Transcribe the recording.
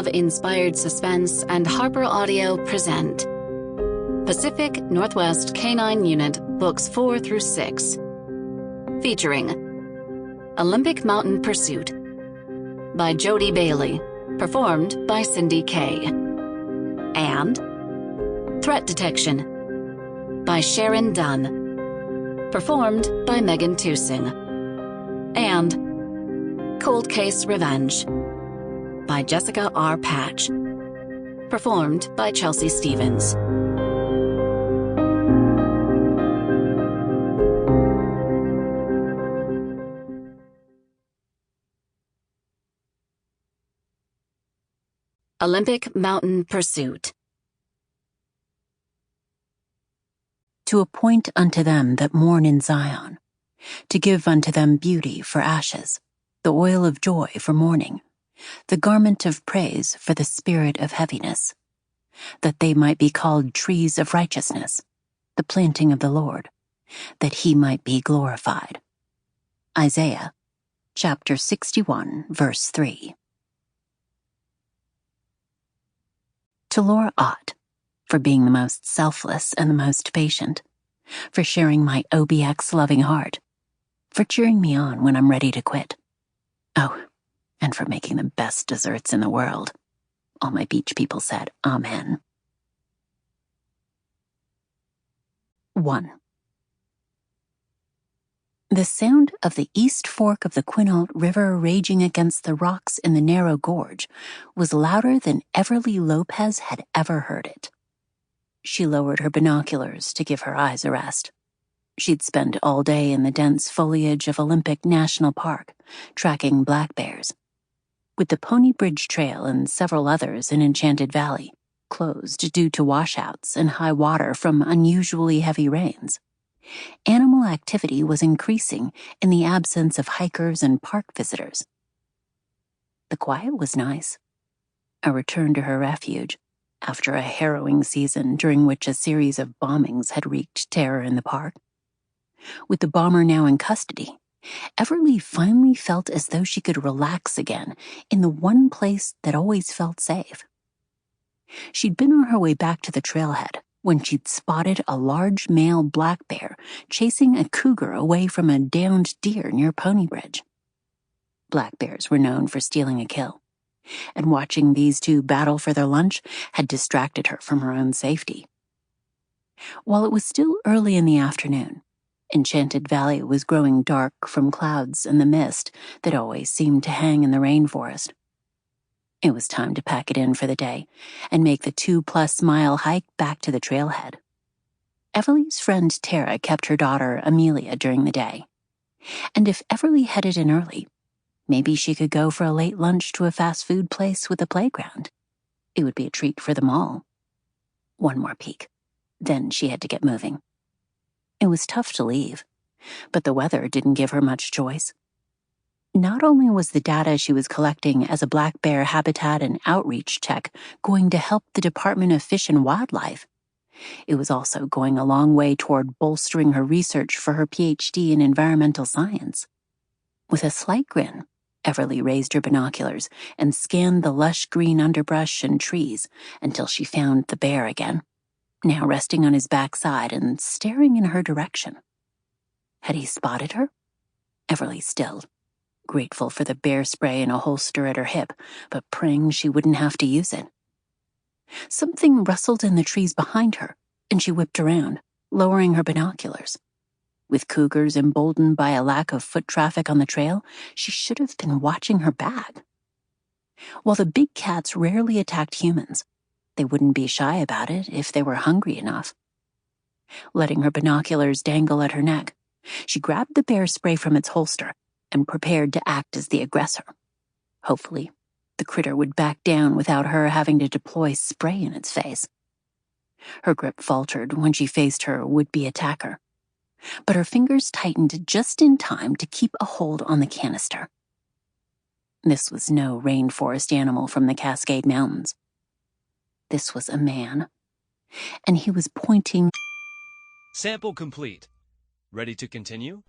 of Inspired Suspense and HarlequinAudio present Pacific Northwest K-9 Unit Books 4 through 6, featuring Olympic Mountain Pursuit by Jodie Bailey, performed by Cindy Kay, and Threat Detection by Sharon Dunn, performed by Megan Tusing, and Cold Case Revenge by Jessica R. Patch, performed by Chelsea Stevens. Olympic Mountain Pursuit. To appoint unto them that mourn in Zion, to give unto them beauty for ashes, the oil of joy for mourning, the garment of praise for the spirit of heaviness, that they might be called trees of righteousness, the planting of the Lord, that he might be glorified. Isaiah, chapter 61, verse 3. To Laura Ott, for being the most selfless and the most patient, for sharing my OBX-loving heart, for cheering me on when I'm ready to quit. Oh, and for making the best desserts in the world. All my beach people said, Amen. 1. The sound of the east fork of the Quinault River raging against the rocks in the narrow gorge was louder than Everly Lopez had ever heard it. She lowered her binoculars to give her eyes a rest. She'd spent all day in the dense foliage of Olympic National Park, tracking black bears. With the Pony Bridge Trail and several others in Enchanted Valley closed due to washouts and high water from unusually heavy rains, animal activity was increasing in the absence of hikers and park visitors. The quiet was nice. A return to her refuge after a harrowing season during which a series of bombings had wreaked terror in the park. With the bomber now in custody, Everly finally felt as though she could relax again in the one place that always felt safe. She'd been on her way back to the trailhead when she'd spotted a large male black bear chasing a cougar away from a downed deer near Pony Bridge. Black bears were known for stealing a kill, and watching these two battle for their lunch had distracted her from her own safety. While it was still early in the afternoon, Enchanted Valley was growing dark from clouds and the mist that always seemed to hang in the rainforest. It was time to pack it in for the day and make the 2+ mile hike back to the trailhead. Everly's friend Tara kept her daughter Amelia during the day, and if Everly headed in early, maybe she could go for a late lunch to a fast food place with a playground. It would be a treat for them all. One more peek, then she had to get moving. It was tough to leave, but the weather didn't give her much choice. Not only was the data she was collecting as a black bear habitat and outreach tech going to help the Department of Fish and Wildlife, it was also going a long way toward bolstering her research for her PhD in environmental science. With a slight grin, Everly raised her binoculars and scanned the lush green underbrush and trees until she found the bear again, now resting on his backside and staring in her direction. Had he spotted her? Everly stilled, grateful for the bear spray in a holster at her hip, but praying she wouldn't have to use it. Something rustled in the trees behind her, and she whipped around, lowering her binoculars. With cougars emboldened by a lack of foot traffic on the trail, she should have been watching her back. While the big cats rarely attacked humans, they wouldn't be shy about it if they were hungry enough. Letting her binoculars dangle at her neck, she grabbed the bear spray from its holster and prepared to act as the aggressor. Hopefully, the critter would back down without her having to deploy spray in its face. Her grip faltered when she faced her would-be attacker, but her fingers tightened just in time to keep a hold on the canister. This was no rainforest animal from the Cascade Mountains. This was a man, and he was pointing. Sample complete. Ready to continue?